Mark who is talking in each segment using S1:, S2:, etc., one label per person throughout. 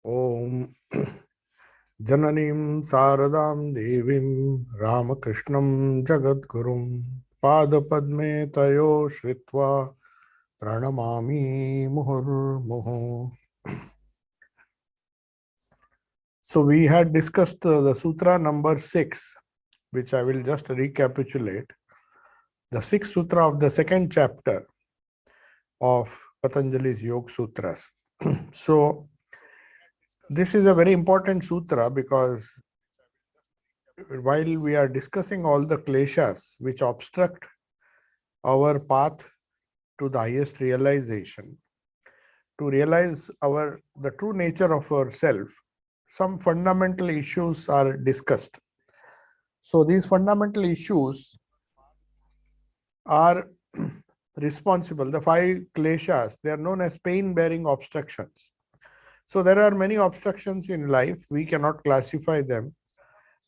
S1: Om Jananim Saradam Devim Ramakrishnam Jagadgurum Padapadme Tayo Shritva Pranamami Muhur. So we had discussed the Sutra number 6, which I will just recapitulate. The 6th Sutra of the 2nd chapter of Patanjali's Yoga Sutras. So this is a very important sutra because while we are discussing all the kleshas which obstruct our path to the highest realization, to realize the true nature of ourself, some fundamental issues are discussed. So these fundamental issues are responsible. The 5 kleshas, they are known as pain-bearing obstructions. So there are many obstructions in life. We cannot classify them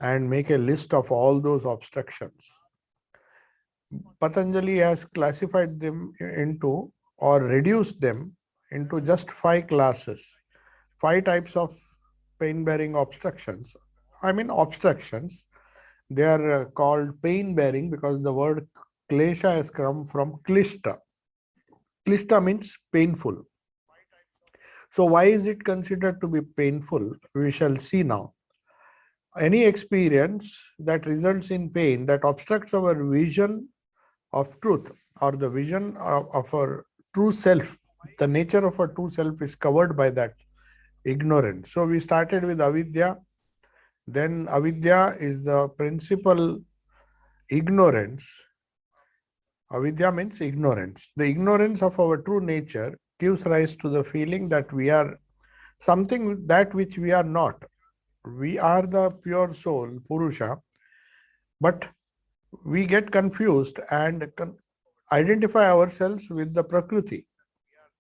S1: and make a list of all those obstructions. Patanjali has classified them into or reduced them into just 5 classes, 5 types of pain-bearing obstructions. I mean obstructions. They are called pain-bearing because the word klesha has come from klishta. Klishta means painful. So why is it considered to be painful? We shall see now. Any experience that results in pain, that obstructs our vision of truth or the vision of our true self, the nature of our true self is covered by that ignorance. So we started with avidya. Then avidya is the principal ignorance. Avidya means ignorance. The ignorance of our true nature gives rise to the feeling that we are something that which we are not. We are the pure soul, Purusha, but we get confused and identify ourselves with the Prakriti,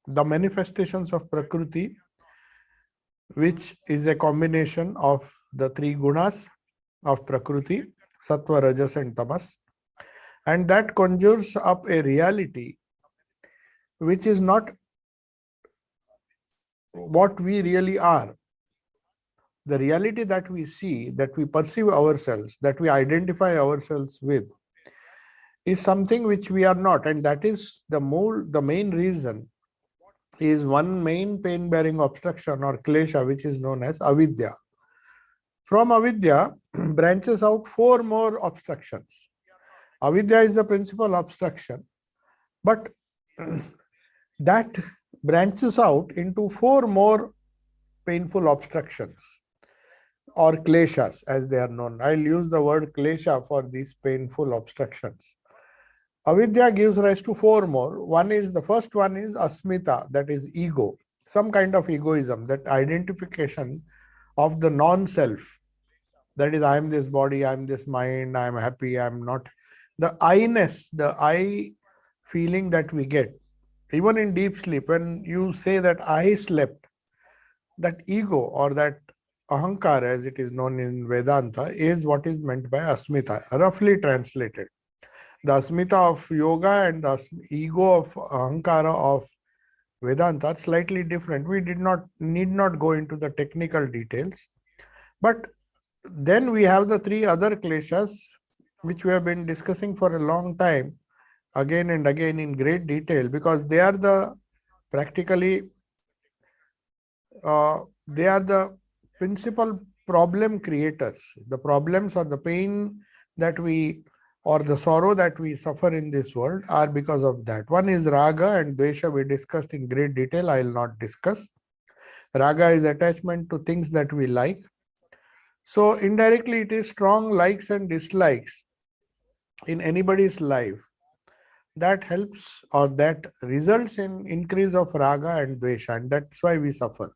S1: the manifestations of Prakriti, which is a combination of the 3 gunas of Prakriti, Sattva, Rajas and Tamas, and that conjures up a reality which is not what we really are. The reality that we see, that we perceive ourselves, that we identify ourselves with, is something which we are not, and that is the main reason is one main pain-bearing obstruction or klesha, which is known as avidya. From avidya branches out 4 more obstructions. Avidya is the principal obstruction, but that branches out into 4 more painful obstructions or kleshas as they are known. I'll use the word klesha for these painful obstructions. Avidya gives rise to 4 more. The first one is asmita, that is ego, some kind of egoism, that identification of the non-self. That is, I am this body, I am this mind, I am happy, I am not. The I-ness, the I feeling that we get, even in deep sleep, when you say that I slept, that ego or that ahankara, as it is known in Vedanta, is what is meant by asmita, roughly translated. The asmita of yoga and the ego of ahankara of Vedanta are slightly different. We need not go into the technical details. But then we have the 3 other kleshas, which we have been discussing for a long time, again and again in great detail, because they are the they are the principal problem creators. The problems or the pain that we, or the sorrow that we suffer in this world are because of that. One is raga and dvesha. We discussed in great detail. I will not discuss. Raga is attachment to things that we like. So indirectly it is strong likes and dislikes in anybody's life that helps or that results in increase of raga and dvesha, and that's why we suffer.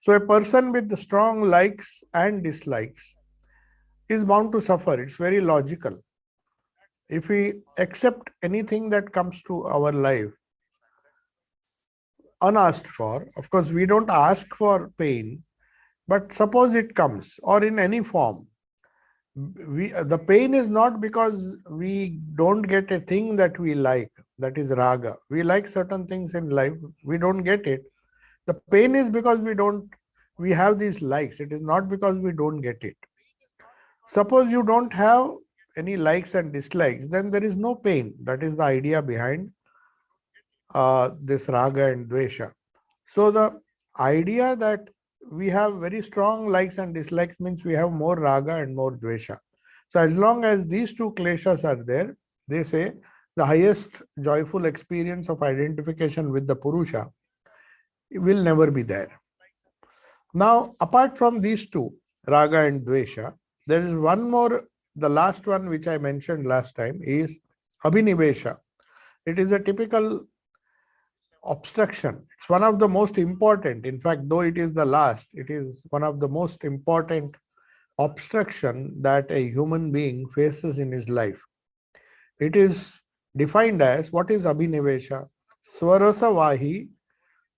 S1: So a person with the strong likes and dislikes is bound to suffer. It's very logical. If we accept anything that comes to our life unasked for, of course we don't ask for pain, but suppose it comes, or in any form, the pain is not because we don't get a thing that we like, that is raga. We like certain things in life, we don't get it. The pain is because we don't we have these likes. It is not because we don't get it. Suppose you don't have any likes and dislikes, then there is no pain. That is the idea behind this raga and dvesha. So the idea that we have very strong likes and dislikes means we have more raga and more dvesha. So as long as these two kleshas are there, they say the highest joyful experience of identification with the Purusha will never be there. Now, apart from these two, raga and dvesha, there is one more, the last one which I mentioned last time is abhinivesha. It is a typical obstruction. It's one of the most important. In fact, though it is the last, it is one of the most important obstruction that a human being faces in his life. It is defined as, what is abhinivesha? Swarasa vahi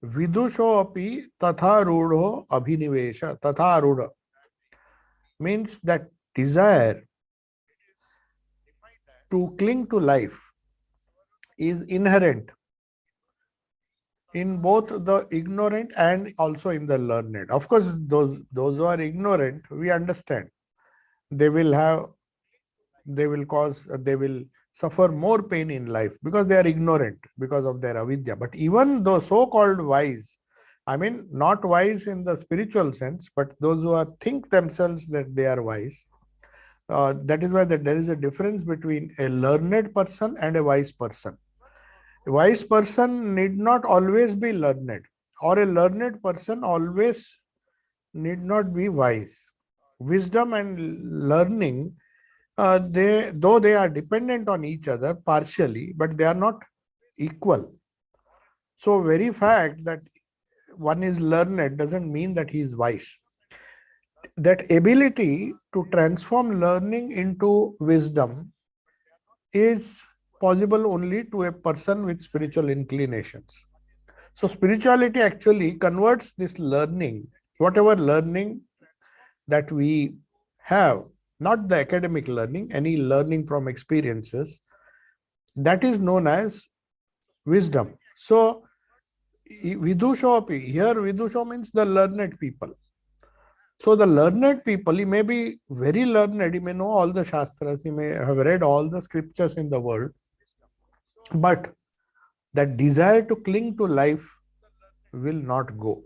S1: vidusho api tatha rudho abhinivesha. Tatha rudha means that desire to cling to life is inherent in both the ignorant and also in the learned. Of course, those who are ignorant, we understand. They will suffer more pain in life because they are ignorant because of their avidya. But even those so-called wise, I mean, not wise in the spiritual sense, but those who think themselves that they are wise, that is why there is a difference between a learned person and a wise person. A wise person need not always be learned, or a learned person always need not be wise. Wisdom and learning, though they are dependent on each other partially, but they are not equal. So very fact that one is learned doesn't mean that he is wise. That ability to transform learning into wisdom is possible only to a person with spiritual inclinations. So spirituality actually converts this learning, whatever learning that we have, not the academic learning, any learning from experiences, that is known as wisdom. So vidushopi, here vidusho means the learned people. So the learned people, he may be very learned, he may know all the shastras, he may have read all the scriptures in the world, but that desire to cling to life will not go.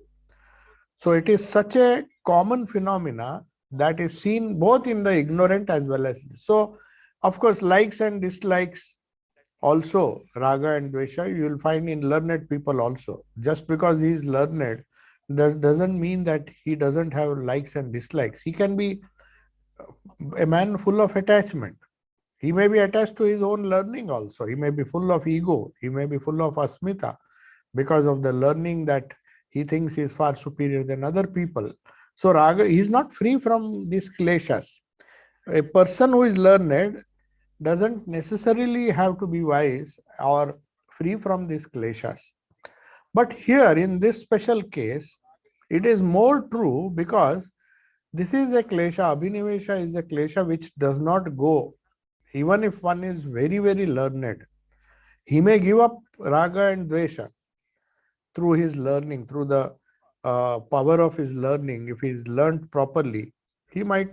S1: So it is such a common phenomena that is seen both in the ignorant as well as. So, of course, likes and dislikes also, raga and dvesha, you will find in learned people also. Just because he is learned, that doesn't mean that he doesn't have likes and dislikes. He can be a man full of attachment. He may be attached to his own learning also. He may be full of ego. He may be full of asmita because of the learning that he thinks is far superior than other people. So raga, he is not free from these kleshas. A person who is learned doesn't necessarily have to be wise or free from these kleshas. But here in this special case, it is more true because this is a klesha, abhinivesha is a klesha which does not go. Even if one is very, very learned, he may give up raga and dvesha through his learning, through the power of his learning. If he is learned properly, he might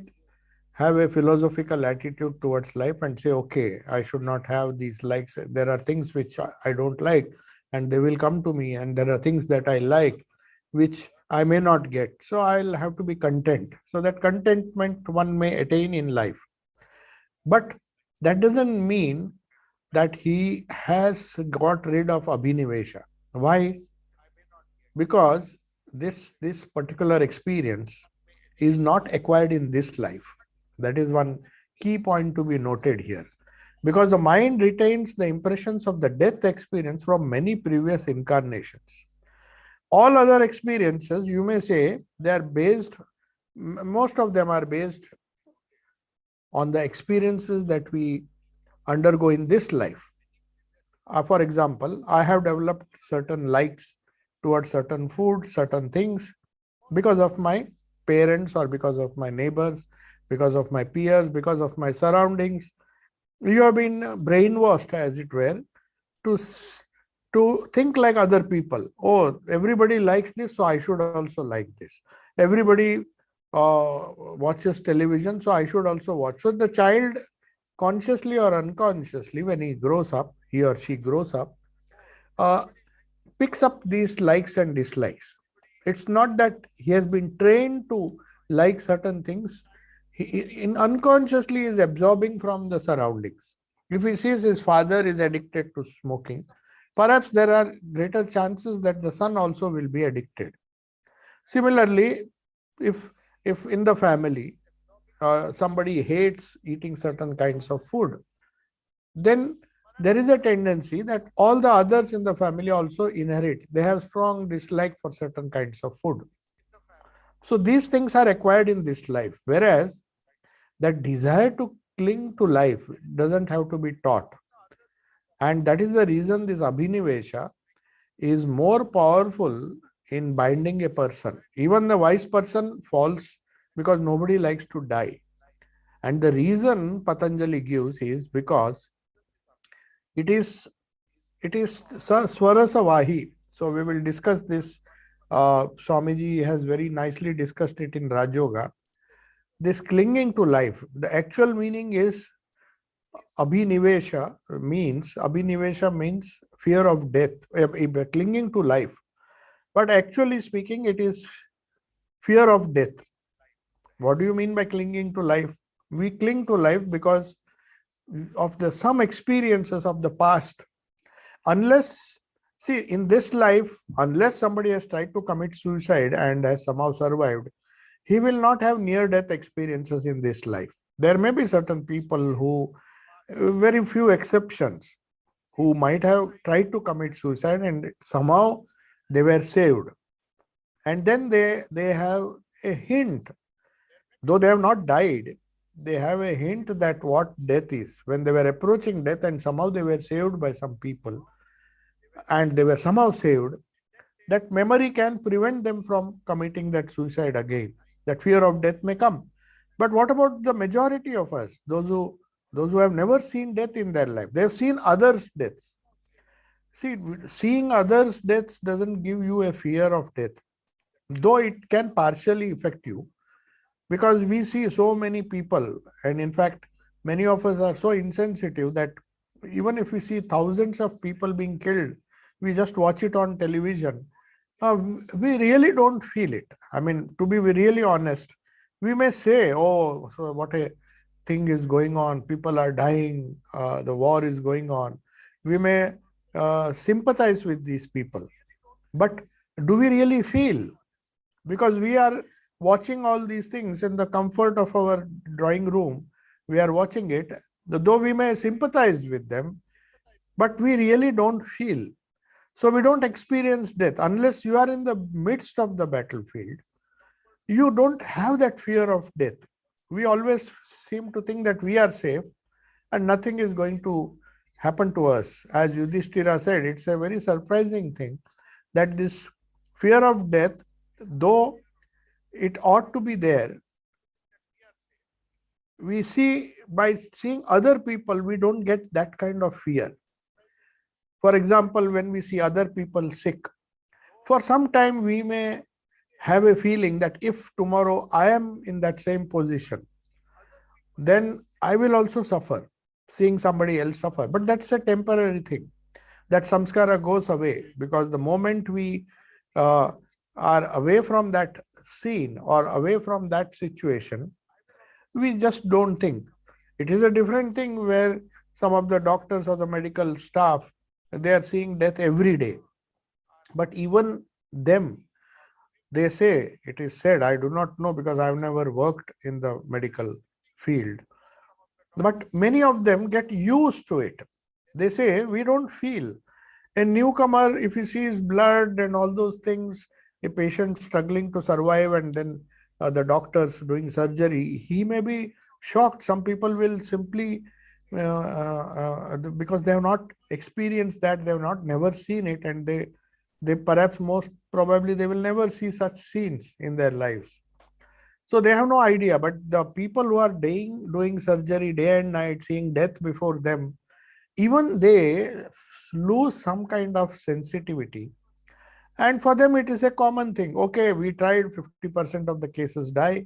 S1: have a philosophical attitude towards life and say, okay, I should not have these likes. There are things which I don't like and they will come to me, and there are things that I like which I may not get. So I'll have to be content. So that contentment one may attain in life. But that doesn't mean that he has got rid of abhinivesha. Why? Because this particular experience is not acquired in this life. That is one key point to be noted here. Because the mind retains the impressions of the death experience from many previous incarnations. All other experiences, you may say, they are based, most of them are based on the experiences that we undergo in this life. For example, I have developed certain likes towards certain food, certain things, because of my parents or because of my neighbors, because of my peers, because of my surroundings. You have been brainwashed, as it were, to think like other people. Oh, everybody likes this, so I should also like this. Everybody watches television, so I should also watch. So the child, consciously or unconsciously, when he grows up, he or she grows up, uh, picks up these likes and dislikes. It's not that he has been trained to like certain things. In unconsciously is absorbing from the surroundings. If he sees his father is addicted to smoking, perhaps there are greater chances that the son also will be addicted. Similarly, if in the family somebody hates eating certain kinds of food, then there is a tendency that all the others in the family also inherit. They have strong dislike for certain kinds of food. So these things are acquired in this life, whereas that desire to cling to life doesn't have to be taught. And that is the reason this abhinivesha is more powerful in binding a person. Even the wise person falls because nobody likes to die. And the reason Patanjali gives is because it is Swarasa Vahi. So we will discuss this. Swamiji has very nicely discussed it in Rajoga. This clinging to life, the actual meaning is abhinivesha means fear of death, clinging to life. But actually speaking, it is fear of death. What do you mean by clinging to life? We cling to life because of some experiences of the past. Unless, see, in this life, unless somebody has tried to commit suicide and has somehow survived, he will not have near-death experiences in this life. There may be certain people who, very few exceptions, who might have tried to commit suicide and somehow they were saved. And then they have a hint, though they have not died, they have a hint that what death is. When they were approaching death and somehow they were saved by some people and they were somehow saved, that memory can prevent them from committing that suicide again. That fear of death may come. But what about the majority of us, those who have never seen death in their life? They have seen others' deaths. See, seeing others' deaths doesn't give you a fear of death, though it can partially affect you, because we see so many people, and in fact, many of us are so insensitive that even if we see thousands of people being killed, we just watch it on television. We really don't feel it. I mean, to be really honest, we may say, oh, so what a thing is going on, people are dying, the war is going on. We may sympathize with these people. But do we really feel? Because we are watching all these things in the comfort of our drawing room. We are watching it, though we may sympathize with them, but we really don't feel. So we don't experience death. Unless you are in the midst of the battlefield, you don't have that fear of death. We always seem to think that we are safe and nothing is going to happen to us. As Yudhishthira said, it's a very surprising thing that this fear of death, though it ought to be there, we see by seeing other people, we don't get that kind of fear. For example, when we see other people sick, for some time we may have a feeling that if tomorrow I am in that same position, then I will also suffer, seeing somebody else suffer. But that's a temporary thing. That samskara goes away, because the moment we are away from that scene or away from that situation, we just don't think. It is a different thing where some of the doctors or the medical staff, they are seeing death every day. But even them, they say, it is said, I do not know because I have never worked in the medical field, but many of them get used to it. They say, we don't feel. A newcomer, if he sees blood and all those things, a patient struggling to survive, and then the doctors doing surgery, he may be shocked. Some people will simply, because they have not experienced that, they have not never seen it, and they perhaps most probably they will never see such scenes in their lives. So they have no idea. But the people who are doing surgery day and night, seeing death before them, even they lose some kind of sensitivity. And for them, it is a common thing. Okay, we tried, 50% of the cases die.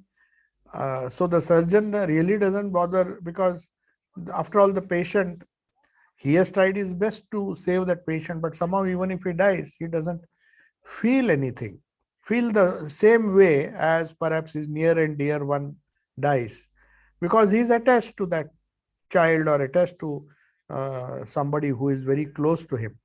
S1: So the surgeon really doesn't bother, because after all, the patient, he has tried his best to save that patient, but somehow even if he dies, he doesn't feel anything, feel the same way as perhaps his near and dear one dies, because he is attached to that child or attached to somebody who is very close to him.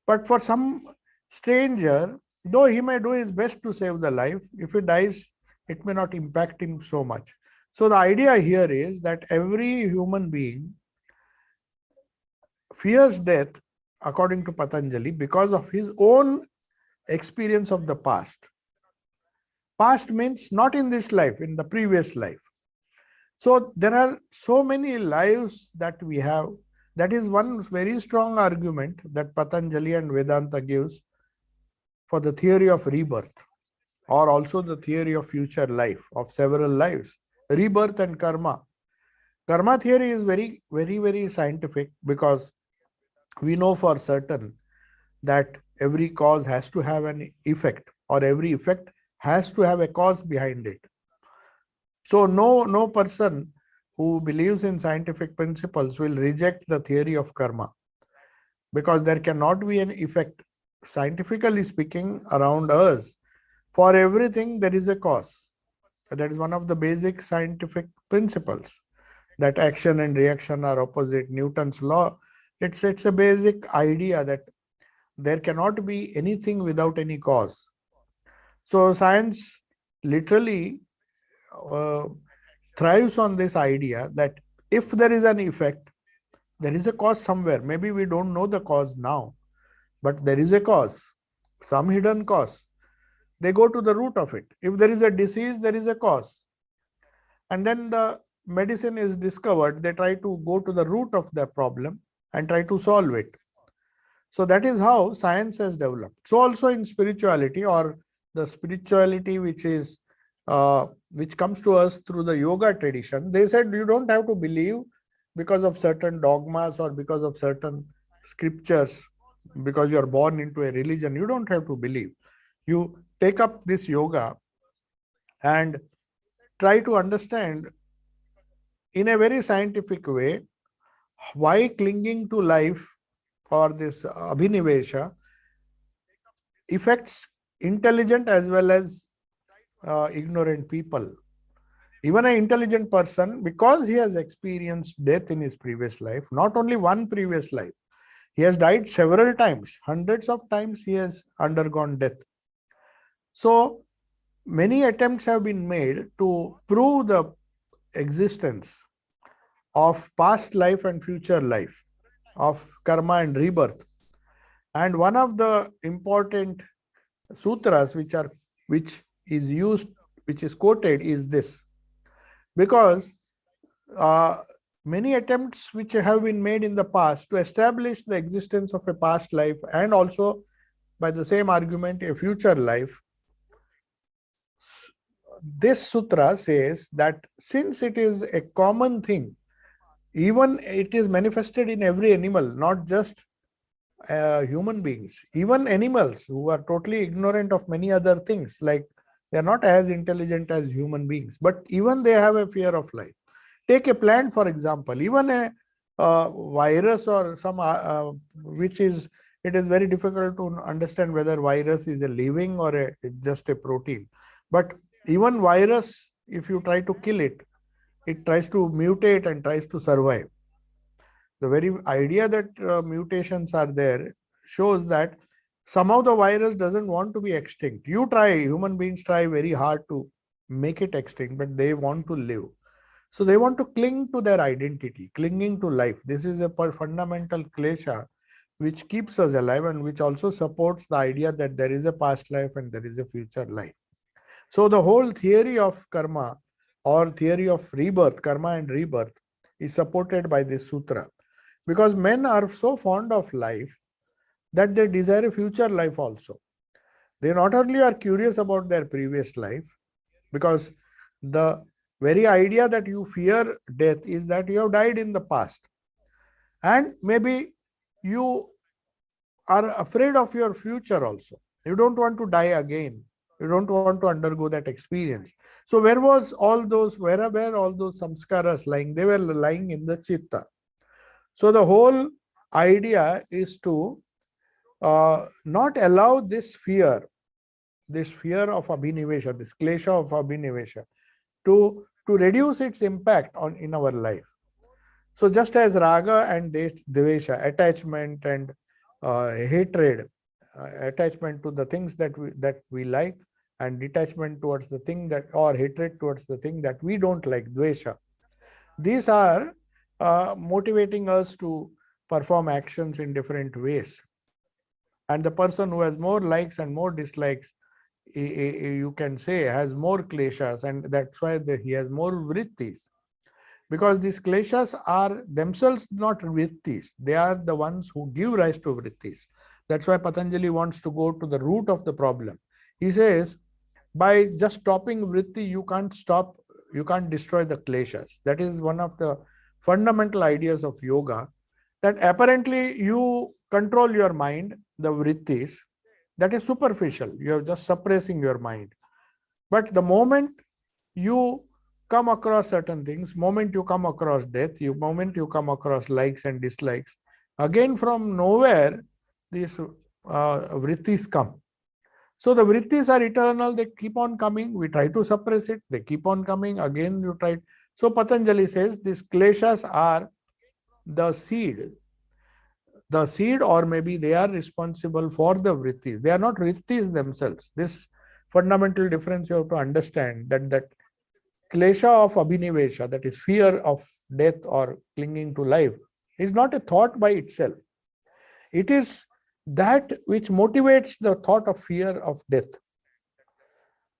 S1: But for some stranger, though he may do his best to save the life, if he dies, it may not impact him so much. So the idea here is that every human being fears death, according to Patanjali, because of his own experience of the past. Past means not in this life, in the previous life. So there are so many lives that we have. That is one very strong argument that Patanjali and Vedanta gives for the theory of rebirth, or also the theory of future life, of several lives, rebirth and karma. Karma theory is very, very, very scientific, because we know for certain that every cause has to have an effect, or every effect has to have a cause behind it. So no person who believes in scientific principles will reject the theory of karma, because there cannot be an effect. Scientifically speaking, around us, for everything there is a cause. That is one of the basic scientific principles, that action and reaction are opposite. Newton's law, it's a basic idea that there cannot be anything without any cause. So science literally uh, thrives on this idea that if there is an effect, there is a cause somewhere. Maybe we don't know the cause now, but there is a cause, some hidden cause. They go to the root of it. If there is a disease, there is a cause. And then the medicine is discovered, they try to go to the root of the problem and try to solve it. So that is how science has developed. So also in spirituality, or the spirituality which comes to us through the yoga tradition, they said you don't have to believe because of certain dogmas or because of certain scriptures, because you are born into a religion. You don't have to believe. You take up this yoga and try to understand in a very scientific way why clinging to life, or this abhinivesha, affects intelligent as well as ignorant people. Even an intelligent person, because he has experienced death in his previous life, not only one previous life, he has died several times, hundreds of times he has undergone death. So many attempts have been made to prove the existence of past life and future life, of karma and rebirth. And one of the important sutras which is quoted is this, because many attempts which have been made in the past to establish the existence of a past life, and also by the same argument a future life, this sutra says that since it is a common thing, even it is manifested in every animal, not just human beings, even animals who are totally ignorant of many other things, like they are not as intelligent as human beings, but even they have a fear of life. Take a plant, for example, even a virus or some which is, it is very difficult to understand whether virus is a living or just a protein. But even virus, if you try to kill it, it tries to mutate and tries to survive. The very idea that mutations are there shows that somehow the virus doesn't want to be extinct. Human beings try very hard to make it extinct, but they want to live. So they want to cling to their identity, clinging to life. This is a fundamental klesha which keeps us alive, and which also supports the idea that there is a past life and there is a future life. So the whole theory of karma, or theory of rebirth, karma and rebirth, is supported by this sutra. Because men are so fond of life that they desire a future life also. They not only are curious about their previous life, because the very idea that you fear death is that you have died in the past. And maybe you are afraid of your future also. You don't want to die again. You don't want to undergo that experience. So where were all those samskaras lying? They were lying in the chitta. So the whole idea is to not allow this fear of abhinivesha, this klesha of abhinivesha, to reduce its impact on in our life. So just as raga and dvesha, attachment and hatred, attachment to the things that we like, and detachment towards the thing that, or hatred towards the thing that we don't like, dvesha, these are motivating us to perform actions in different ways. And the person who has more likes and more dislikes, you can say, has more kleshas, and that's why he has more vrittis. Because these kleshas are themselves not vrittis. They are the ones who give rise to vrittis. That's why Patanjali wants to go to the root of the problem. He says, by just stopping vritti, you can't destroy the kleshas. That is one of the fundamental ideas of yoga, that apparently you control your mind, the vrittis. That is superficial. You are just suppressing your mind. But the moment you come across certain things, moment you come across death, moment you come across likes and dislikes, again from nowhere, these vrittis come. So the vrittis are eternal, they keep on coming. We try to suppress it, they keep on coming. Again, you try. So Patanjali says these kleshas are the seed, or maybe they are responsible for the vrittis. They are not vrittis themselves. This fundamental difference you have to understand, that klesha of abhinivesha, that is fear of death or clinging to life, is not a thought by itself. It is that which motivates the thought of fear of death.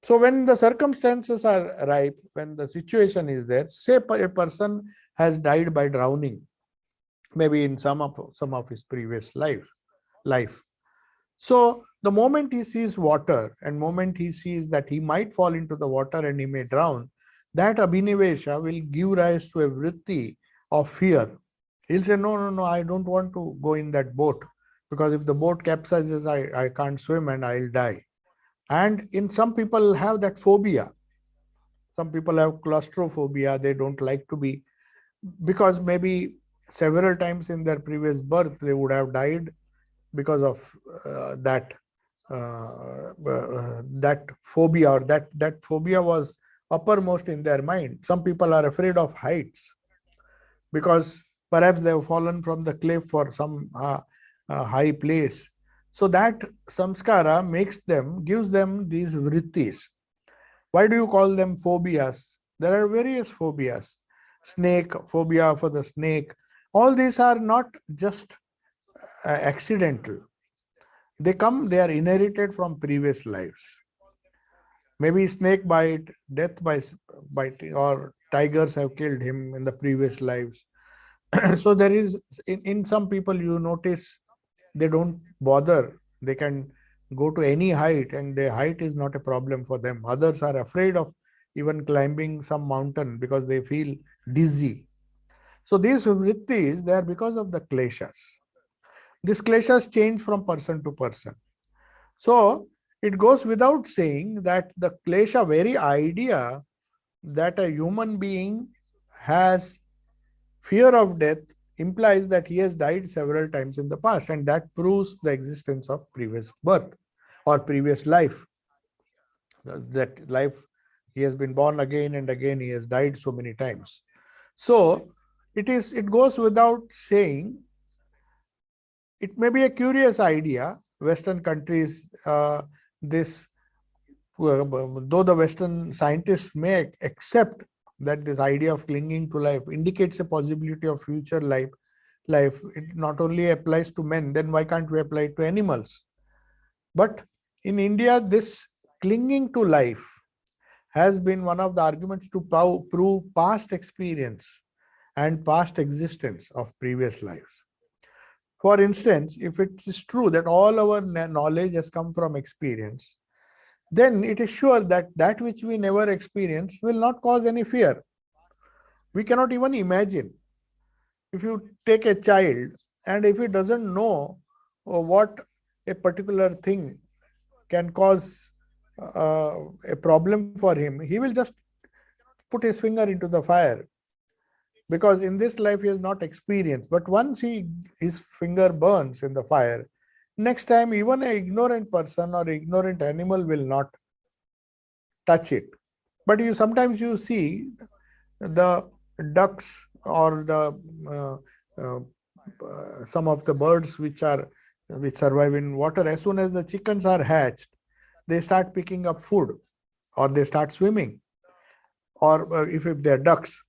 S1: So when the circumstances are ripe, when the situation is there, say a person has died by drowning, maybe in some of his previous life. So the moment he sees water, and moment he sees that he might fall into the water and he may drown, that abhinivesha will give rise to a vritti of fear. He'll say, no, I don't want to go in that boat, because if the boat capsizes, I can't swim and I'll die. And in some people have that phobia. Some people have claustrophobia. They don't like to be, because maybe several times in their previous birth they would have died because of that phobia, or that phobia was uppermost in their mind. Some people are afraid of heights because perhaps they have fallen from the cliff or some high place. So that samskara gives them these vrittis. Why do you call them phobias? There are various phobias. Snake, phobia for the snake. All these are not just accidental. They are inherited from previous lives. Maybe snake bite, death by biting, or tigers have killed him in the previous lives. So there is, in some people you notice, they don't bother. They can go to any height and their height is not a problem for them. Others are afraid of even climbing some mountain because they feel dizzy. So these vrittis, they are because of the kleshas. These kleshas change from person to person. So it goes without saying that the klesha, very idea that a human being has fear of death, implies that he has died several times in the past, and that proves the existence of previous birth or previous life. That life, he has been born again and again, he has died so many times. So it goes without saying. It may be a curious idea. Western countries, this though the Western scientists may accept that this idea of clinging to life indicates a possibility of future life, it not only applies to men, then why can't we apply it to animals? But in India, this clinging to life has been one of the arguments to prove past experience and past existence of previous lives. For instance, if it is true that all our knowledge has come from experience, then it is sure that that which we never experienced will not cause any fear. We cannot even imagine. If you take a child and if he doesn't know what a particular thing can cause a problem for him, he will just put his finger into the fire, because in this life he has not experienced. But once his finger burns in the fire, next time even an ignorant person or ignorant animal will not touch it. But sometimes you see the ducks or the some of the birds which survive in water. As soon as the chickens are hatched, they start picking up food, or they start swimming, or if they are ducks.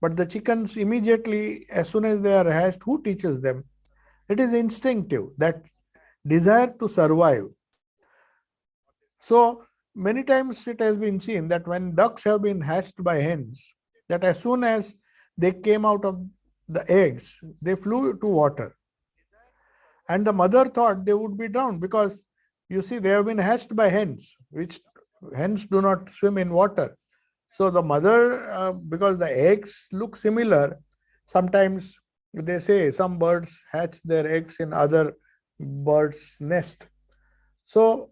S1: But the chickens immediately, as soon as they are hatched, who teaches them? It is instinctive, that desire to survive. So many times it has been seen that when ducks have been hatched by hens, that as soon as they came out of the eggs, they flew to water. And the mother thought they would be drowned, because you see, they have been hatched by hens, which hens do not swim in water. So the mother, because the eggs look similar, sometimes they say some birds hatch their eggs in other birds' nest. So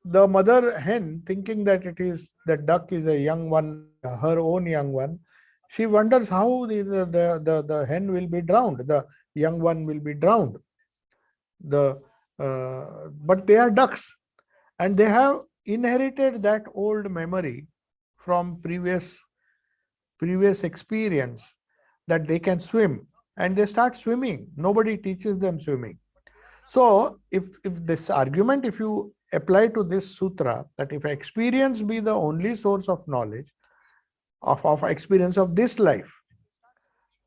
S1: the mother hen, thinking that the duck is a young one, her own young one, she wonders how the hen will be drowned, the young one will be drowned. But they are ducks, and they have inherited that old memory from previous experience, that they can swim, and they start swimming. Nobody teaches them swimming. So if this argument, if you apply to this sutra, that if experience be the only source of knowledge, of experience of this life,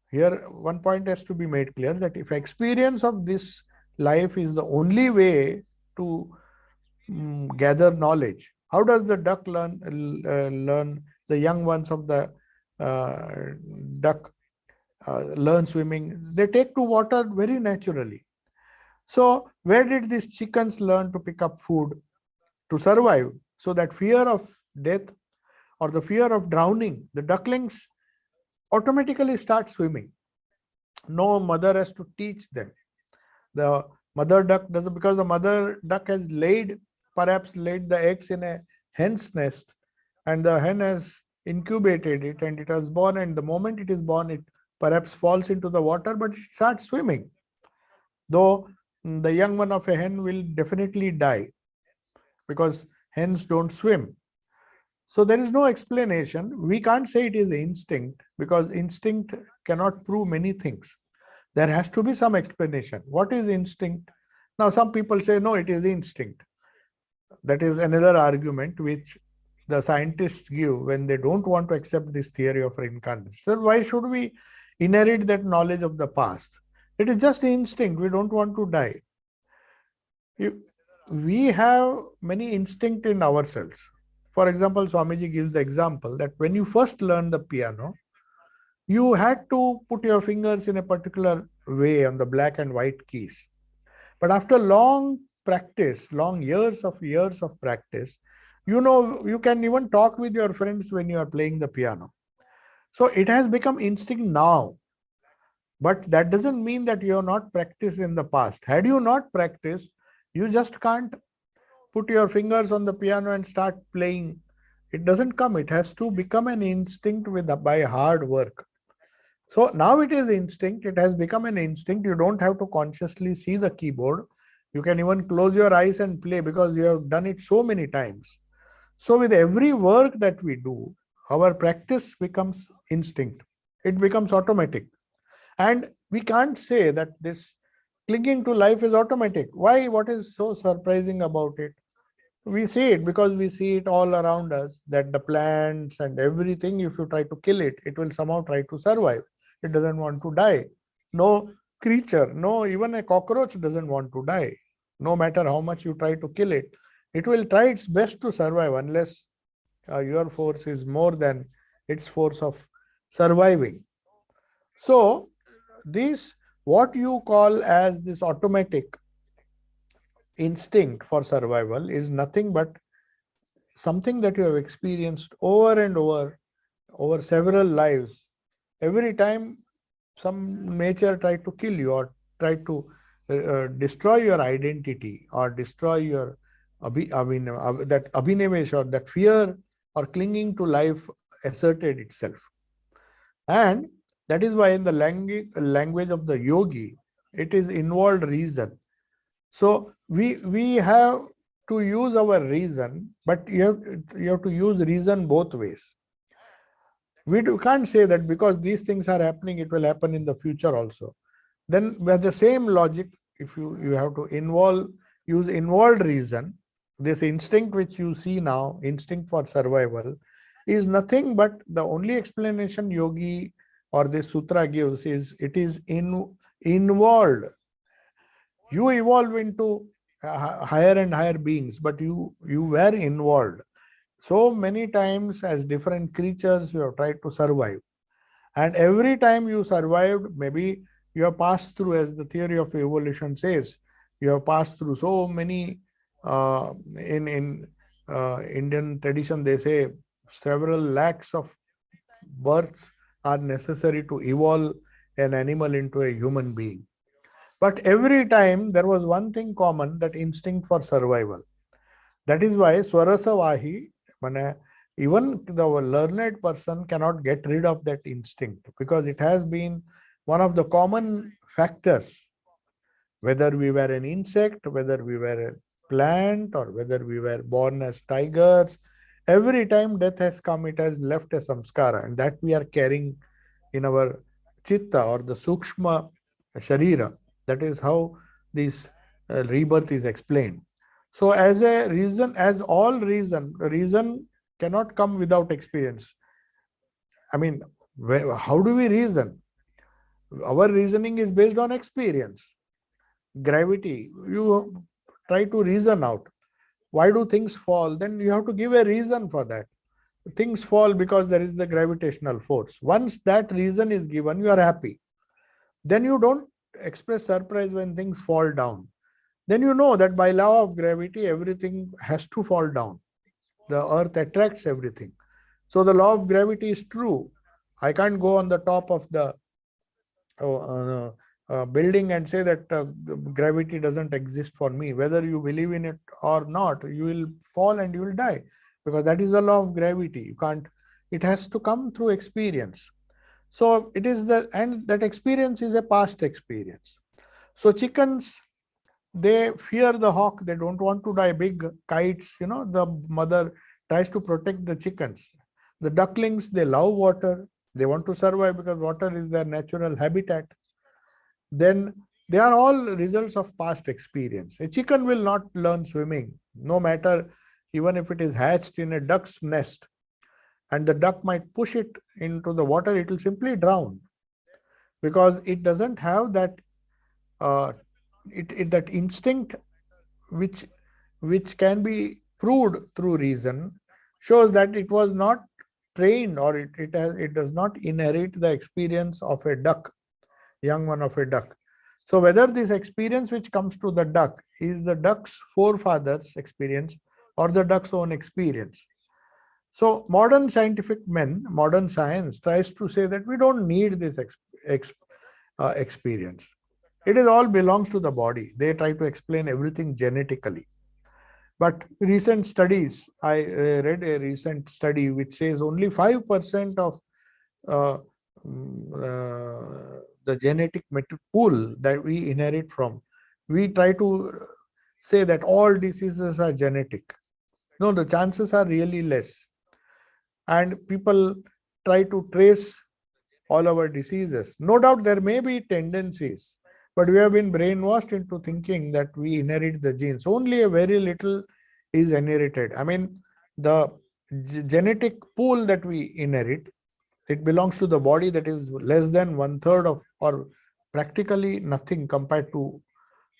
S1: here one point has to be made clear, that if experience of this life is the only way to gather knowledge, how does the duck learn the young ones of the duck learn swimming? They take to water very naturally. So where did these chickens learn to pick up food to survive? So that fear of death or the fear of drowning, the ducklings automatically start swimming. No mother has to teach them. The mother duck doesn't, because the mother duck has perhaps laid the eggs in a hen's nest, and the hen has incubated it, and it was born, and the moment it is born, it perhaps falls into the water, but it starts swimming. Though the young one of a hen will definitely die, because hens don't swim. So there is no explanation. We can't say it is instinct, because instinct cannot prove many things. There has to be some explanation. What is instinct? Now some people say, no, it is instinct. That is another argument which the scientists give when they don't want to accept this theory of reincarnation. So why should we inherit that knowledge of the past? It is just instinct. We don't want to die. We have many instincts in ourselves. For example, Swamiji gives the example that when you first learn the piano, you had to put your fingers in a particular way on the black and white keys. But after long practice, long years of practice, you can even talk with your friends when you are playing the piano. So it has become instinct now. But that doesn't mean that you have not practiced in the past. Had you not practiced, you just can't put your fingers on the piano and start playing. It doesn't come. It has to become an instinct by hard work. So now it is instinct. It has become an instinct. You don't have to consciously see the keyboard. You can even close your eyes and play, because you have done it so many times. So with every work that we do, our practice becomes instinct. It becomes automatic. And we can't say that this clinging to life is automatic. Why? What is so surprising about it? We see it because we see it all around us, that the plants and everything, if you try to kill it, it will somehow try to survive. It doesn't want to die. No creature, no, even a cockroach doesn't want to die. No matter how much you try to kill it, it will try its best to survive, unless your force is more than its force of surviving. So this, what you call as this automatic instinct for survival, is nothing but something that you have experienced over and over several lives. Every time some nature tried to kill you, or tried to destroy your identity, or destroy your that abhinivesh, or that fear or clinging to life asserted itself. And that is why in the language of the yogi, it is involved reason. So we have to use our reason, but you have to use reason both ways. Can't say that because these things are happening, it will happen in the future also. Then with the same logic, if you have to use involved reason, this instinct which you see now, instinct for survival, is nothing but the only explanation yogi or this sutra gives is it is involved. You evolve into higher and higher beings, but you were involved. So many times as different creatures, you have tried to survive. And every time you survived, maybe you have passed through, as the theory of evolution says, you have passed through so many, in Indian tradition, they say several lakhs of births are necessary to evolve an animal into a human being. But every time there was one thing common, that instinct for survival. That is why Swarasavahi, even the learned person cannot get rid of that instinct, because it has been one of the common factors. Whether we were an insect, whether we were a plant, or whether we were born as tigers, every time death has come, it has left a samskara, and that we are carrying in our chitta or the sukshma sharira. That is how this rebirth is explained. So as a reason, as all reason cannot come without experience. I mean, how do we reason? Our reasoning is based on experience. Gravity, you try to reason out. Why do things fall? Then you have to give a reason for that. Things fall because there is the gravitational force. Once that reason is given, you are happy. Then you don't express surprise when things fall down. Then you know that by law of gravity, everything has to fall down. The earth attracts everything. So the law of gravity is true. I can't go on the top of the building and say that gravity doesn't exist for me. Whether you believe in it or not, you will fall and you will die, because that is the law of gravity. You can't, it has to come through experience. So it is and that experience is a past experience. So chickens, they fear the hawk. They don't want to die. Big kites, the mother tries to protect the chickens. The ducklings, they love water. They want to survive because water is their natural habitat. Then they are all results of past experience. A chicken will not learn swimming, no matter, even if it is hatched in a duck's nest, and the duck might push it into the water, it will simply drown, because it doesn't have that that instinct which can be proved through reason, shows that it was not trained, or it does not inherit the experience of a duck, young one of a duck. So whether this experience which comes to the duck is the duck's forefathers' experience or the duck's own experience. So modern scientific men, modern science tries to say that we don't need this experience. It is all belongs to the body. They try to explain everything genetically. But recent studies, I read a recent study which says only 5% of the genetic pool that we inherit from. We try to say that all diseases are genetic. No, the chances are really less. And people try to trace all our diseases. No doubt there may be tendencies, but we have been brainwashed into thinking that we inherit the genes. Only a very little is inherited. I mean, the genetic pool that we inherit, it belongs to the body, that is less than 1/3 of, or practically nothing compared to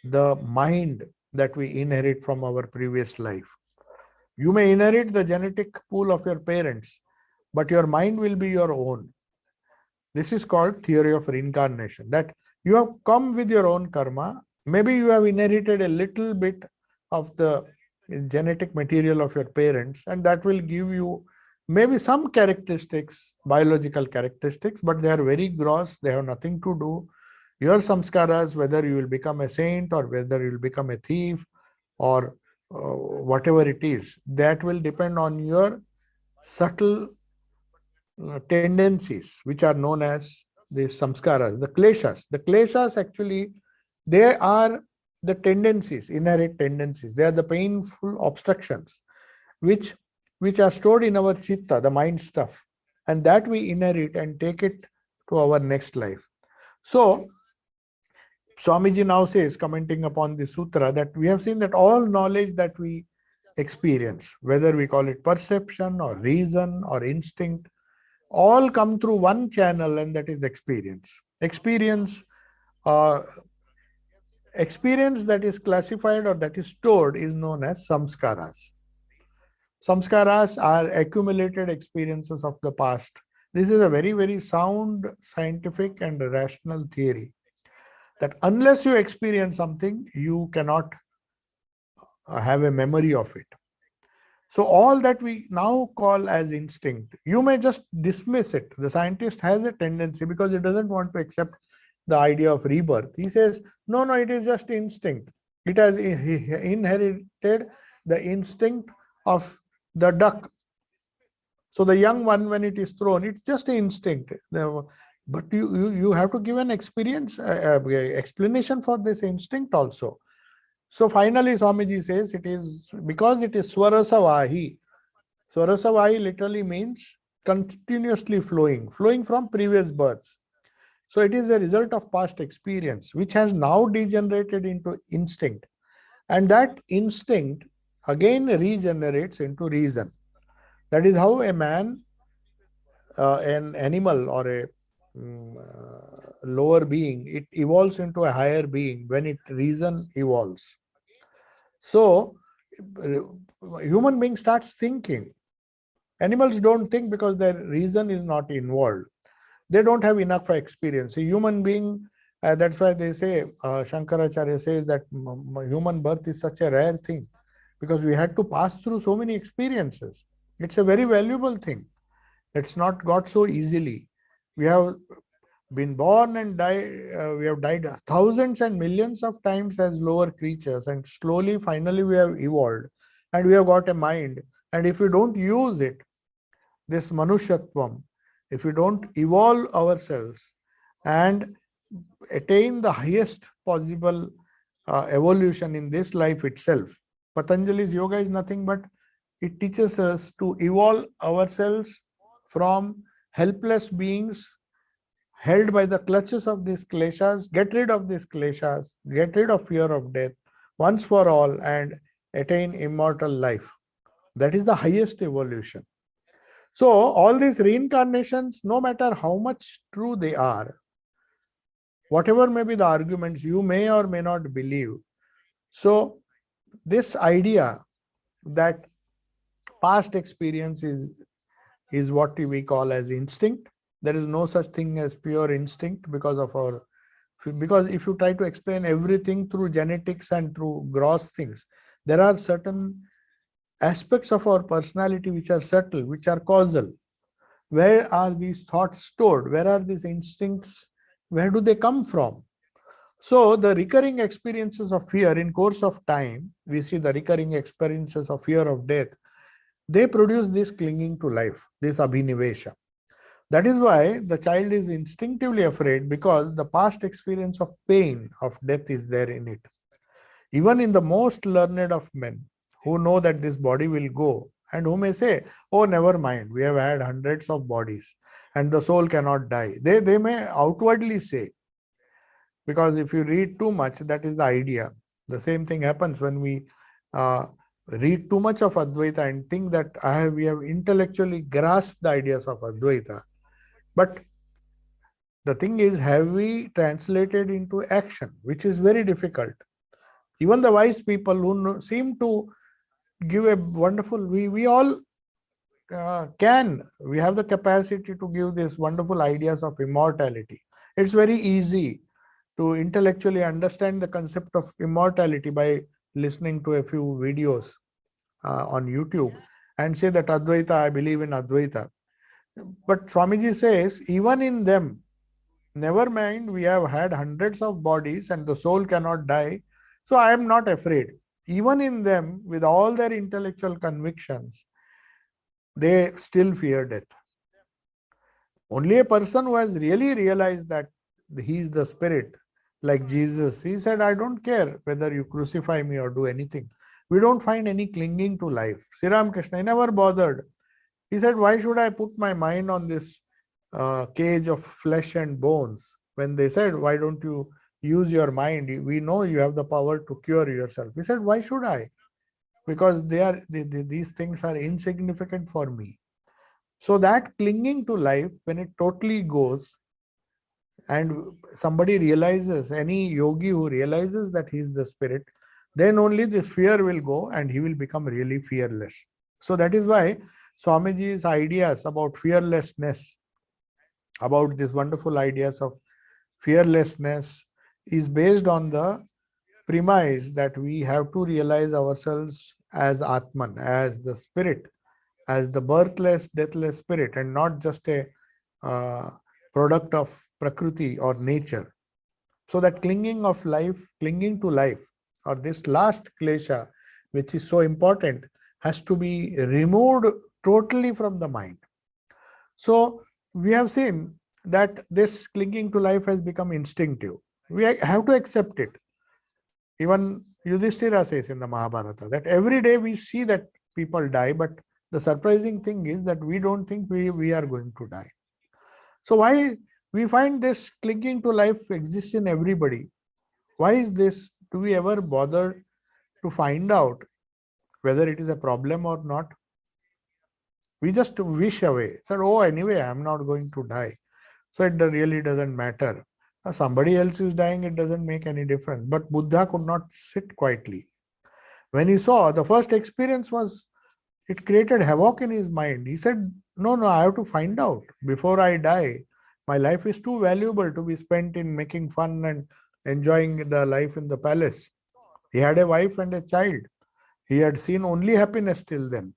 S1: the mind that we inherit from our previous life. You may inherit the genetic pool of your parents, but your mind will be your own. This is called theory of reincarnation, that you have come with your own karma. Maybe you have inherited a little bit of the genetic material of your parents, and that will give you maybe some characteristics, biological characteristics, but they are very gross. They have nothing to do. Your samskaras, whether you will become a saint or whether you will become a thief or whatever it is, that will depend on your subtle tendencies, which are known as the samskaras, the kleshas. The kleshas actually, they are the tendencies, inherent tendencies. They are the painful obstructions which are stored in our chitta, the mind stuff, and that we inherit and take it to our next life. So Swamiji now says, commenting upon the sutra, that we have seen that all knowledge that we experience, whether we call it perception or reason or instinct, all come through one channel, and that is experience. Uh, Experience that is classified or that is stored is known as samskaras. Samskaras are accumulated experiences of the past. This is a very, very sound scientific and rational theory, that unless you experience something, you cannot have a memory of it. So all that we now call as instinct, you may just dismiss it. The scientist has a tendency, because he doesn't want to accept the idea of rebirth. He says, no, it is just instinct. It has inherited the instinct of the duck. So the young one, when it is thrown, it's just an instinct. But you have to give an explanation for this instinct also. So finally, Swamiji says it is because it is Swarasavahi. Swarasavahi literally means continuously flowing from previous births. So it is a result of past experience, which has now degenerated into instinct. And that instinct again regenerates into reason. That is how a man, an animal, or a lower being, it evolves into a higher being when its reason evolves. So human being starts thinking. Animals don't think because their reason is not involved. They don't have enough experience. A human being, that's why they say, Shankaracharya says that human birth is such a rare thing, because we had to pass through so many experiences. It's a very valuable thing. It's not got so easily. We have been born and we have died thousands and millions of times as lower creatures, and slowly, finally, we have evolved, and we have got a mind. And if we don't use it, this Manushyatvam, if we don't evolve ourselves and attain the highest possible evolution in this life itself, Patanjali's yoga is nothing but it teaches us to evolve ourselves from helpless beings held by the clutches of these kleshas, get rid of these kleshas, get rid of fear of death once for all, and attain immortal life. That is the highest evolution. So all these reincarnations, no matter how much true they are, whatever may be the arguments, you may or may not believe. So this idea that past experience is what we call as instinct. There is no such thing as pure instinct because if you try to explain everything through genetics and through gross things, there are certain aspects of our personality which are subtle, which are causal. Where are these thoughts stored? Where are these instincts? Where do they come from? So the recurring experiences of fear in course of time, we see the recurring experiences of fear of death, they produce this clinging to life, this abhinivesha. That is why the child is instinctively afraid, because the past experience of pain, of death is there in it. Even in the most learned of men, who know that this body will go, and who may say, oh, never mind, we have had hundreds of bodies and the soul cannot die. They may outwardly say, because if you read too much, that is the idea. The same thing happens when we read too much of Advaita and think that we have intellectually grasped the ideas of Advaita. But the thing is, have we translated into action, which is very difficult. Even the wise people who seem to give a wonderful, we all we have the capacity to give these wonderful ideas of immortality. It's very easy to intellectually understand the concept of immortality by listening to a few videos on YouTube and say that Advaita, I believe in Advaita. But Swamiji says, even in them, never mind, we have had hundreds of bodies and the soul cannot die. So I am not afraid. even in them, with all their intellectual convictions, they still fear death. Only a person who has really realized that he is the spirit, like Jesus, he said, I don't care whether you crucify me or do anything. We don't find any clinging to life. Sri Ramakrishna, he never bothered. He said, why should I put my mind on this cage of flesh and bones? When they said, why don't you use your mind? We know you have the power to cure yourself. He said, why should I? Because these things are insignificant for me. So that clinging to life, when it totally goes, and somebody realizes, any yogi who realizes that he is the spirit, then only this fear will go and he will become really fearless. So that is why Swamiji's ideas about fearlessness, about these wonderful ideas of fearlessness, is based on the premise that we have to realize ourselves as Atman, as the spirit, as the birthless, deathless spirit, and not just a product of Prakriti or nature. So that clinging of life, clinging to life, or this last klesha, which is so important, has to be removed totally from the mind. So we have seen that this clinging to life has become instinctive. We have to accept it. Even Yudhishthira says in the Mahabharata that every day we see that people die, but the surprising thing is that we don't think we are going to die. So why we find this clinging to life exists in everybody? Why is this? Do we ever bother to find out whether it is a problem or not? We just wish away. Said, oh, anyway, I'm not going to die. So it really doesn't matter. Somebody else is dying, it doesn't make any difference. But Buddha could not sit quietly. When he saw, the first experience was, it created havoc in his mind. He said, no, I have to find out before I die. My life is too valuable to be spent in making fun and enjoying the life in the palace. He had a wife and a child. He had seen only happiness till then.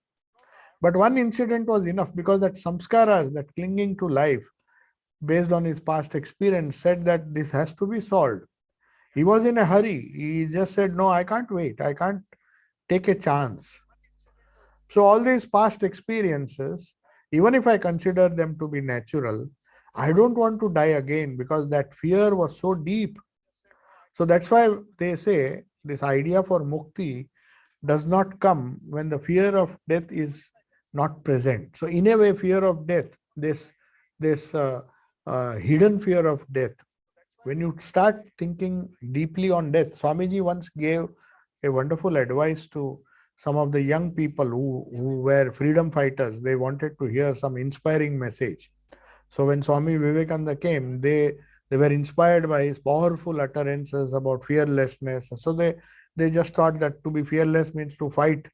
S1: But one incident was enough, because that samskaras, that clinging to life, based on his past experience, said that this has to be solved. He was in a hurry. He just said, no, I can't wait. I can't take a chance. So all these past experiences, even if I consider them to be natural, I don't want to die again, because that fear was so deep. So that's why they say this idea for mukti does not come when the fear of death is not present. So in a way, fear of death, this hidden fear of death, when you start thinking deeply on death, Swamiji once gave a wonderful advice to some of the young people who were freedom fighters. They wanted to hear some inspiring message. So when Swami Vivekananda came, they were inspired by his powerful utterances about fearlessness. So they just thought that to be fearless means to fight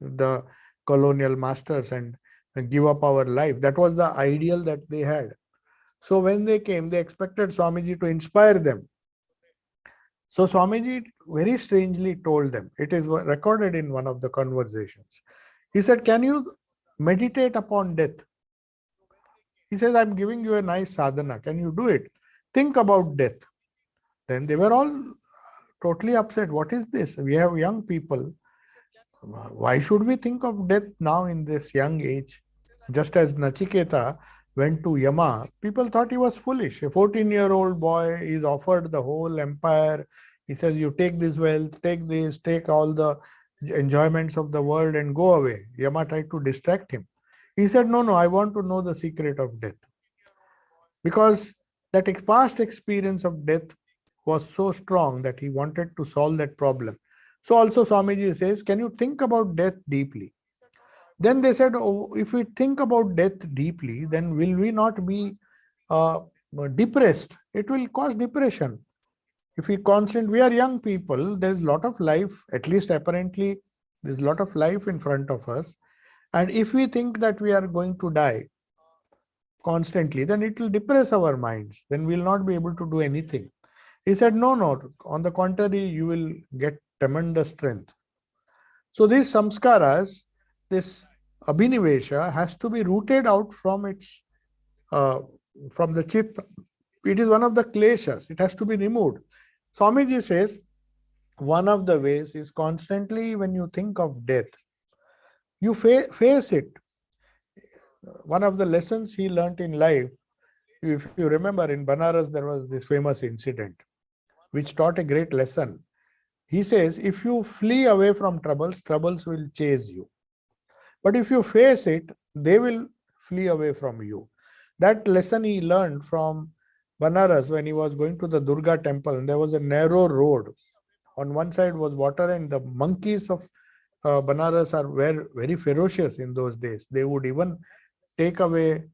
S1: the colonial masters and give up our life. That was the ideal that they had. So when they came, they expected Swamiji to inspire them. So Swamiji very strangely told them, it is recorded in one of the conversations. He said, can you meditate upon death? He says, I'm giving you a nice sadhana. Can you do it? Think about death. Then they were all totally upset. What is this? We have young people. Why should we think of death now in this young age? Just as Nachiketa went to Yama, people thought he was foolish. A 14-year-old boy is offered the whole empire. He says, you take this wealth, take this, take all the enjoyments of the world and go away. Yama tried to distract him. He said, no, I want to know the secret of death. Because that past experience of death was so strong that he wanted to solve that problem. So also Swamiji says, can you think about death deeply? Then they said, oh, if we think about death deeply, then will we not be depressed? It will cause depression. If we are young people, there's a lot of life, at least apparently, there's a lot of life in front of us. And if we think that we are going to die constantly, then it will depress our minds. Then we'll not be able to do anything. He said, no, on the contrary, you will get tremendous strength. So these samskaras, this abhinivesha has to be rooted out from its, from the chitta. It is one of the kleshas. It has to be removed. Swamiji says, one of the ways is constantly when you think of death, you face it. One of the lessons he learnt in life, if you remember, in Banaras there was this famous incident which taught a great lesson. He says, if you flee away from troubles, troubles will chase you. But if you face it, they will flee away from you. That lesson he learned from Banaras when he was going to the Durga temple, and there was a narrow road. On one side was water, and the monkeys of Banaras were very ferocious in those days. They would even take away,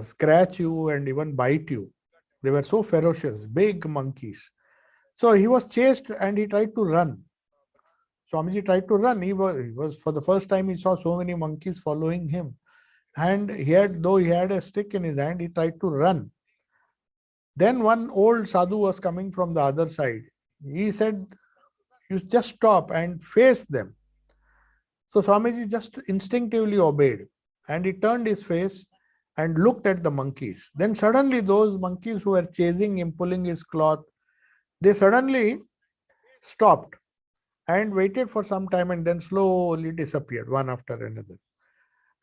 S1: scratch you, and even bite you. They were so ferocious, big monkeys. So he was chased and he tried to run. Swamiji tried to run. He was for the first time he saw so many monkeys following him. And though he had a stick in his hand, he tried to run. Then one old sadhu was coming from the other side. He said, you just stop and face them. So Swamiji just instinctively obeyed, and he turned his face and looked at the monkeys. Then suddenly those monkeys who were chasing him, pulling his cloth, they suddenly stopped and waited for some time and then slowly disappeared one after another.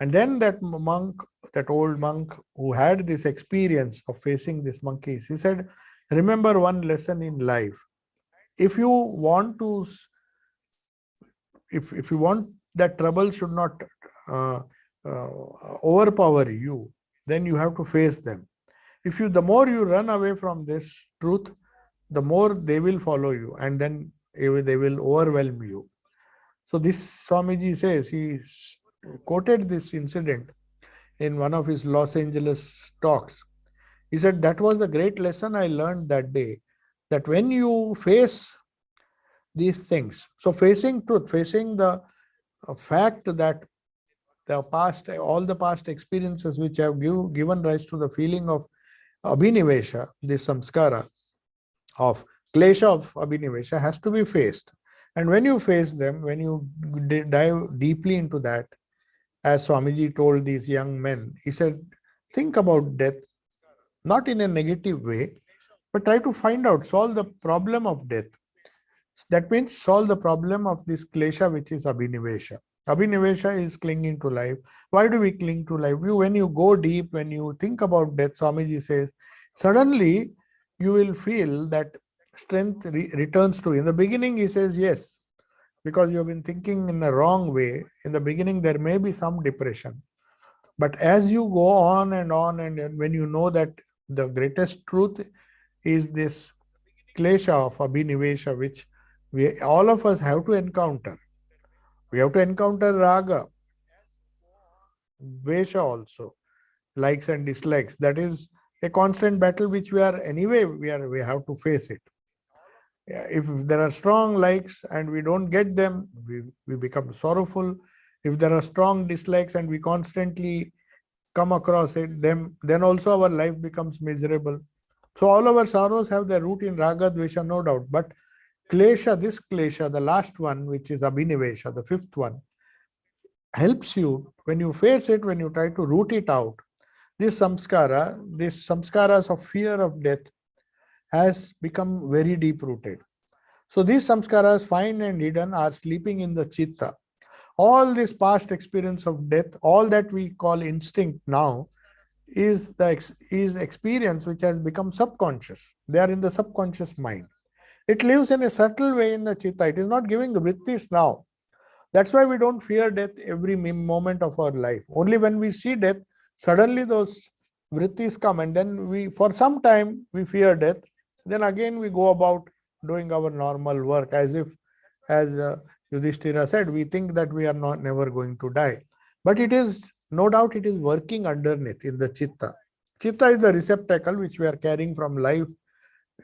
S1: And then that monk, that old monk who had this experience of facing these monkeys, he said, remember one lesson in life. If you want to, if you want that trouble should not overpower you, then you have to face them. The more you run away from this truth, the more they will follow you, and then they will overwhelm you. So this Swamiji says, he quoted this incident in one of his Los Angeles talks. He said, that was the great lesson I learned that day, that when you face these things, so facing truth, facing the fact that the past, all the past experiences which have given rise to the feeling of abhinivesha, this samskara of klesha of abhinivesha has to be faced. And when you face them, when you dive deeply into that, as Swamiji told these young men, he said, think about death, not in a negative way, but try to find out, solve the problem of death. That means solve the problem of this klesha, which is abhinivesha. Abhinivesha is clinging to life. Why do we cling to life? When you go deep, when you think about death, Swamiji says, suddenly you will feel that strength returns to you. In the beginning, he says, yes, because you have been thinking in the wrong way. In the beginning, there may be some depression. But as you go on, and when you know that the greatest truth is this klesha of abhinivesha, which all of us have to encounter. We have to encounter raga, dvesha also, likes and dislikes. That is a constant battle which we have to face it. If there are strong likes and we don't get them, we become sorrowful. If there are strong dislikes and we constantly come across them, then also our life becomes miserable. So all our sorrows have their root in raga, dvesha, no doubt. But klesha, this klesha, the last one, which is abhinivesha, the fifth one, helps you when you face it, when you try to root it out. This samskaras of fear of death has become very deep rooted. So these samskaras, fine and hidden, are sleeping in the chitta. All this past experience of death, all that we call instinct now, is experience which has become subconscious. They are in the subconscious mind. It lives in a subtle way in the chitta. It is not giving vrittis now. That's why we don't fear death every moment of our life. Only when we see death, suddenly those vrittis come, and then for some time we fear death. Then again we go about doing our normal work as Yudhishthira said, we think that we are never going to die. But it is, no doubt, it is working underneath in the chitta. Chitta is the receptacle which we are carrying from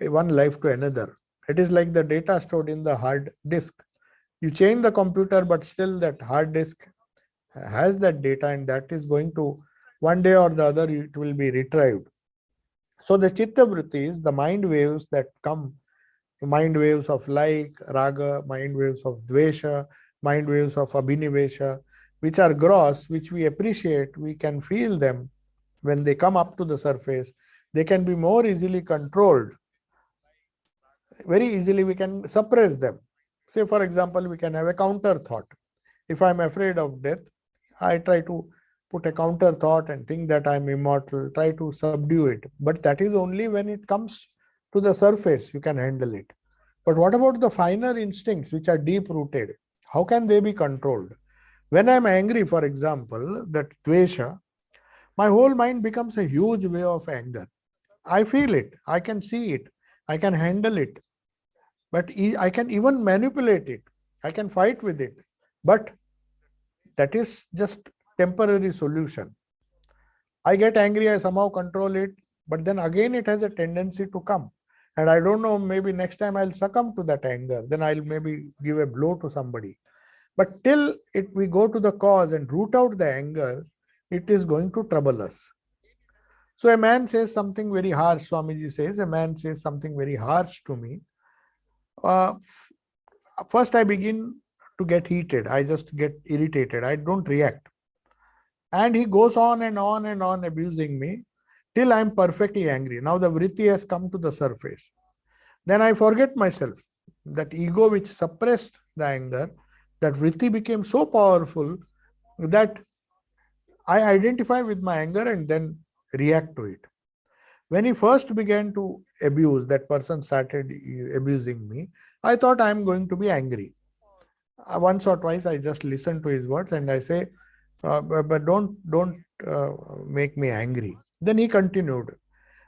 S1: one life to another. It is like the data stored in the hard disk. You change the computer, but still that hard disk has that data, and that is going to, one day or the other, it will be retrieved. So the chitta vrittis, the mind waves that come, mind waves of like, raga, mind waves of dvesha, mind waves of abhinivesha, which are gross, which we appreciate, we can feel them when they come up to the surface. They can be more easily controlled. Very easily we can suppress them. Say, for example, we can have a counter thought. If I'm afraid of death, I try to put a counter thought and think that I'm immortal, try to subdue it. But that is only when it comes to the surface, you can handle it. But what about the finer instincts which are deep rooted? How can they be controlled? When I'm angry, for example, that dvesha, my whole mind becomes a huge wave of anger. I feel it, I can see it, I can handle it, but I can even manipulate it. I can fight with it. But that is just temporary solution. I get angry, I somehow control it, but then again it has a tendency to come. And I don't know, maybe next time I'll succumb to that anger. Then I'll maybe give a blow to somebody. But till we go to the cause and root out the anger, it is going to trouble us. So a man says something very harsh, Swamiji says, a man says something very harsh to me. First I begin to get heated. I just get irritated. I don't react. And he goes on and on and on abusing me till I'm perfectly angry. Now the vritti has come to the surface. Then I forget myself. That ego which suppressed the anger, that vritti became so powerful that I identify with my anger and then react to it. When he first began to abuse, that person started abusing me, I thought I am going to be angry. Once or twice I just listened to his words and I say, but don't make me angry. Then he continued.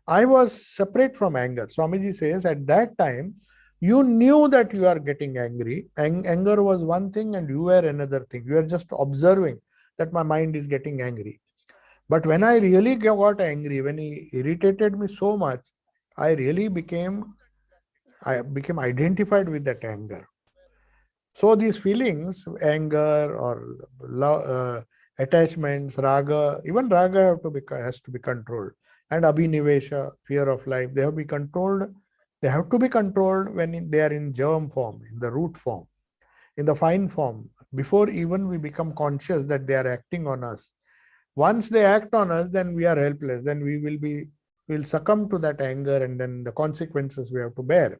S1: I was separate from anger. Swamiji says at that time, you knew that you are getting angry. Anger was one thing and you were another thing. You are just observing that my mind is getting angry. But when I really got angry, when he irritated me so much, I became identified with that anger. So these feelings, anger or love, attachments, raga, even raga has to be controlled. And abhinivesha, fear of life, they have to be controlled. They have to be controlled when they are in germ form, in the root form, in the fine form, before even we become conscious that they are acting on us. Once they act on us, then we are helpless. Then we'll succumb to that anger, and then the consequences we have to bear.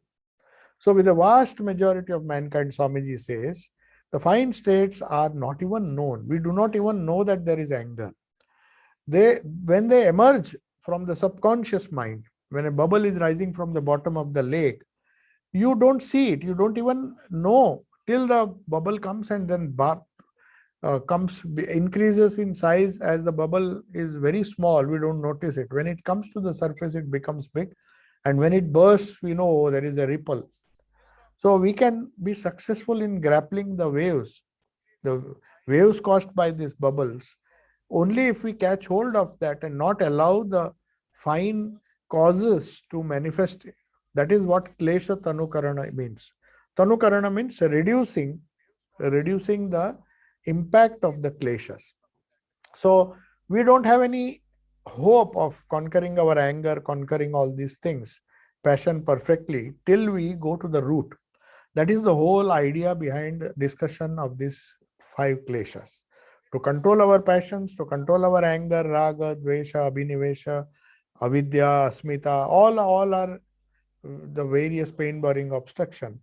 S1: So with the vast majority of mankind, Swamiji says, the fine states are not even known. We do not even know that there is anger. When they emerge from the subconscious mind, when a bubble is rising from the bottom of the lake, you don't see it. You don't even know till the bubble comes and then increases in size. As the bubble is very small, we don't notice it. When it comes to the surface, it becomes big. And when it bursts, we know there is a ripple. So we can be successful in grappling the waves caused by these bubbles, only if we catch hold of that and not allow the fine causes to manifest. That is what klesha tanukarana means. Tanukarana means reducing the impact of the kleshas. So we don't have any hope of conquering our anger, conquering all these things, passion perfectly, till we go to the root. That is the whole idea behind discussion of these 5 kleshas. To control our passions, to control our anger, raga, dvesha, abhinivesha, avidya, asmita, all are the various pain-bearing obstruction.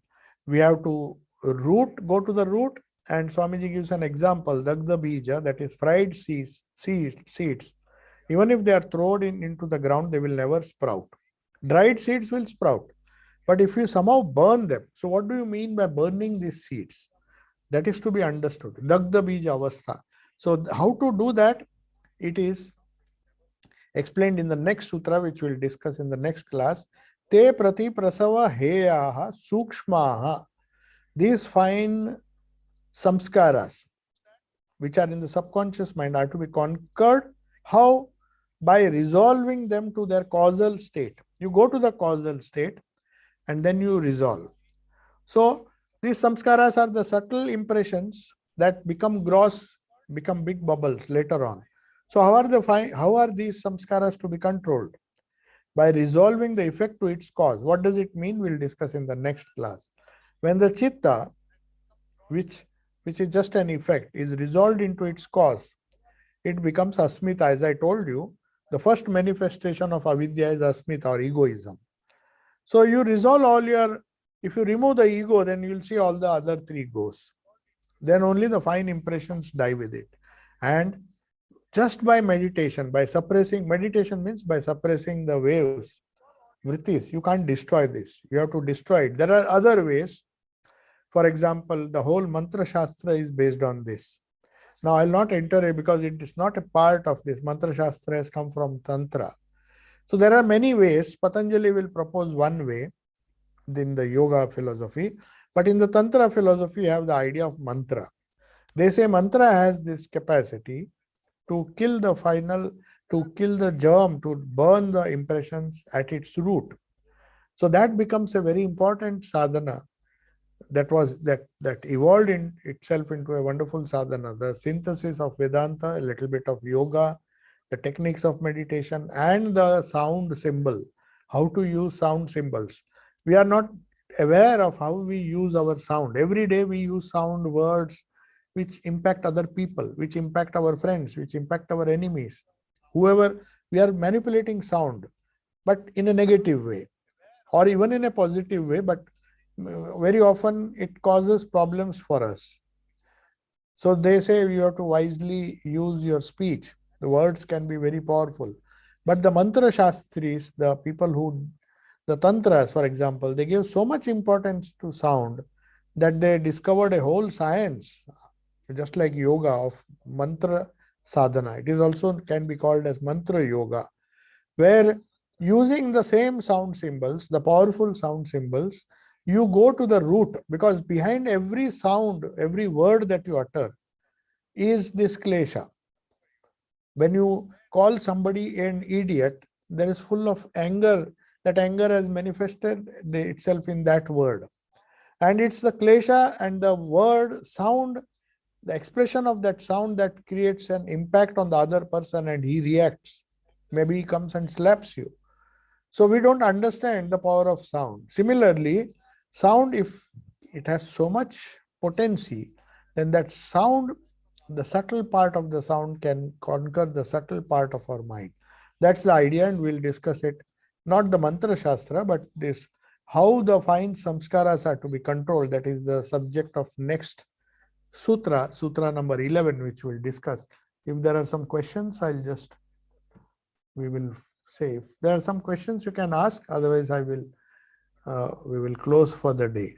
S1: We have to go to the root, and Swamiji gives an example, dagda bija, that is fried seeds. Even if they are thrown into the ground, they will never sprout. Dried seeds will sprout. But if you somehow burn them, so what do you mean by burning these seeds? That is to be understood. Dagda bija avastha. So how to do that? It is explained in the next sutra, which we'll discuss in the next class. Te prati prasava heyaha sukshmaha. These fine samskaras, which are in the subconscious mind, are to be conquered. How? By resolving them to their causal state. You go to the causal state and then you resolve. So these samskaras are the subtle impressions that become gross, become big bubbles later on. So how are these samskaras to be controlled? By resolving the effect to its cause. What does it mean? We'll discuss in the next class. When the chitta, which is just an effect, is resolved into its cause, it becomes asmita. As I told you, the first manifestation of avidya is asmita or egoism. So you resolve all your If you remove the ego, then you will see all the other three goes. Then only the fine impressions die with it. And just by meditation, by suppressing, meditation means by suppressing the waves, vrittis, you can't destroy this. You have to destroy it. There are other ways. For example, the whole mantra shastra is based on this. Now, I'll not enter it because it is not a part of this. Mantra shastra has come from Tantra. So there are many ways. Patanjali will propose one way in the yoga philosophy, but in the Tantra philosophy, you have the idea of mantra. They say mantra has this capacity to kill the germ, to burn the impressions at its root. So that becomes a very important sadhana that evolved in itself into a wonderful sadhana. The synthesis of Vedanta, a little bit of yoga, the techniques of meditation, and the sound symbol, how to use sound symbols. We are not aware of how we use our sound. Every day we use sound words which impact other people, which impact our friends, which impact our enemies. Whoever, we are manipulating sound, but in a negative way, or even in a positive way, but very often it causes problems for us. So they say you have to wisely use your speech. The words can be very powerful. But the mantra shastris, the people who, the tantras, for example, they give so much importance to sound that they discovered a whole science, just like yoga, of mantra sadhana. It is also can be called as mantra yoga, where using the same sound symbols, the powerful sound symbols, you go to the root, because behind every sound, every word that you utter is this klesha. When you call somebody an idiot, there is full of anger. That anger has manifested itself in that word. And it's the klesha and the word sound, the expression of that sound, that creates an impact on the other person and he reacts. Maybe he comes and slaps you. So we don't understand the power of sound. Similarly, sound, if it has so much potency, then that sound, the subtle part of the sound, can conquer the subtle part of our mind. That's the idea, and we'll discuss it. Not the mantra shastra, but this, how the fine samskaras are to be controlled. That is the subject of next sutra, sutra number 11, which we'll discuss. If there are some questions, we will say. If there are some questions, you can ask. Otherwise, we will close for the day.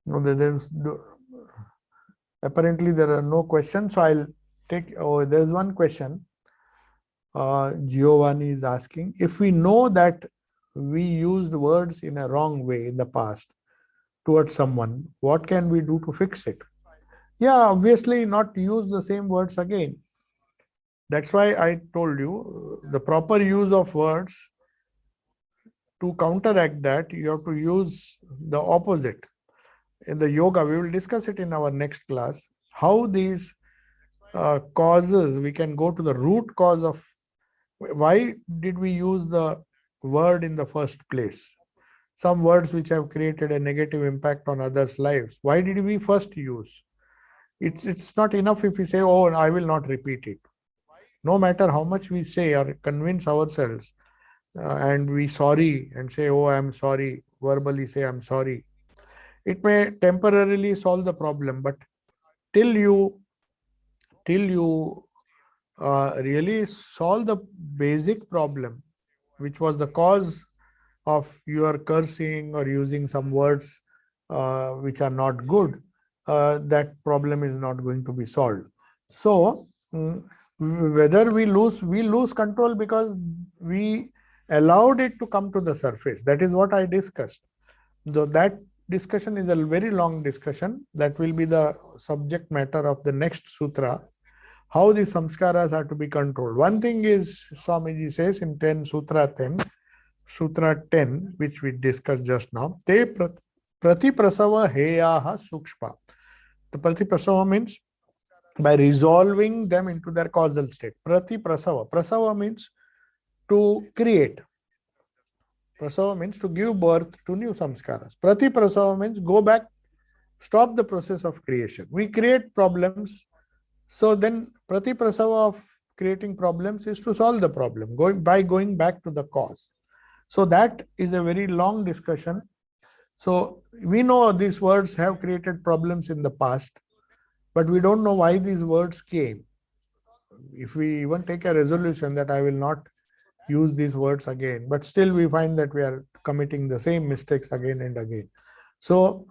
S1: No, apparently there are no questions. So I'll take. Oh, there's one question. Giovanni is asking, if we know that we used words in a wrong way in the past towards someone, what can we do to fix it? Yeah, obviously not use the same words again. That's why I told you the proper use of words. To counteract that, you have to use the opposite. In the yoga, we will discuss it in our next class, how these causes, we can go to the root cause of why did we use the word in the first place. Some words which have created a negative impact on others' lives, why did we first use? It's not enough if we say, oh, I will not repeat it. No matter how much we say or convince ourselves, and we sorry and say, oh, I'm sorry, verbally say, I'm sorry. It may temporarily solve the problem, but till you really solve the basic problem, which was the cause of your cursing or using some words which are not good, that problem is not going to be solved. So whether we lose control because we allowed it to come to the surface. That is what I discussed. So that discussion is a very long discussion. That will be the subject matter of the next sutra, how the samskaras are to be controlled. One thing is, Swamiji says in Sutra 10, which we discussed just now, te pratiprasava heyaha sukshma. The pratiprasava means by resolving them into their causal state. Prati prasava. Prasava means to create. Prasava means to give birth to new samskaras. Prati prasava means go back, stop the process of creation. We create problems. So then prati prasava of creating problems is to solve the problem by going back to the cause. So that is a very long discussion. So we know these words have created problems in the past, but we don't know why these words came. If we even take a resolution that I will not use these words again, but still we find that we are committing the same mistakes again and again. So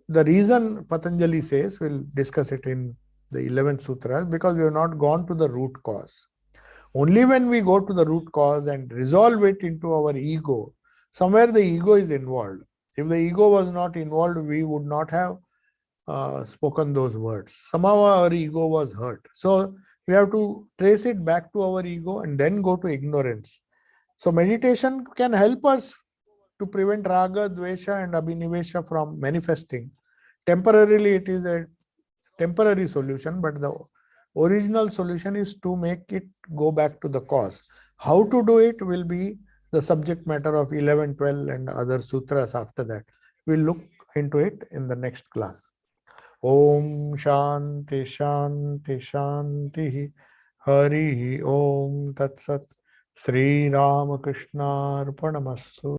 S1: the reason Patanjali says, we'll discuss it in the 11th sutra, because we have not gone to the root cause. Only when we go to the root cause and resolve it into our ego, somewhere the ego is involved. If the ego was not involved, we would not have spoken those words. Somehow our ego was hurt. So we have to trace it back to our ego and then go to ignorance. So meditation can help us to prevent raga, dvesha and abhinivesha from manifesting. Temporarily it is a temporary solution, but the original solution is to make it go back to the cause. How to do it will be the subject matter of 11, 12 and other sutras after that. We'll look into it in the next class. Om Shanti Shanti Shanti Hari Om Tat Sat Sri Ramakrishna Arpanamastu.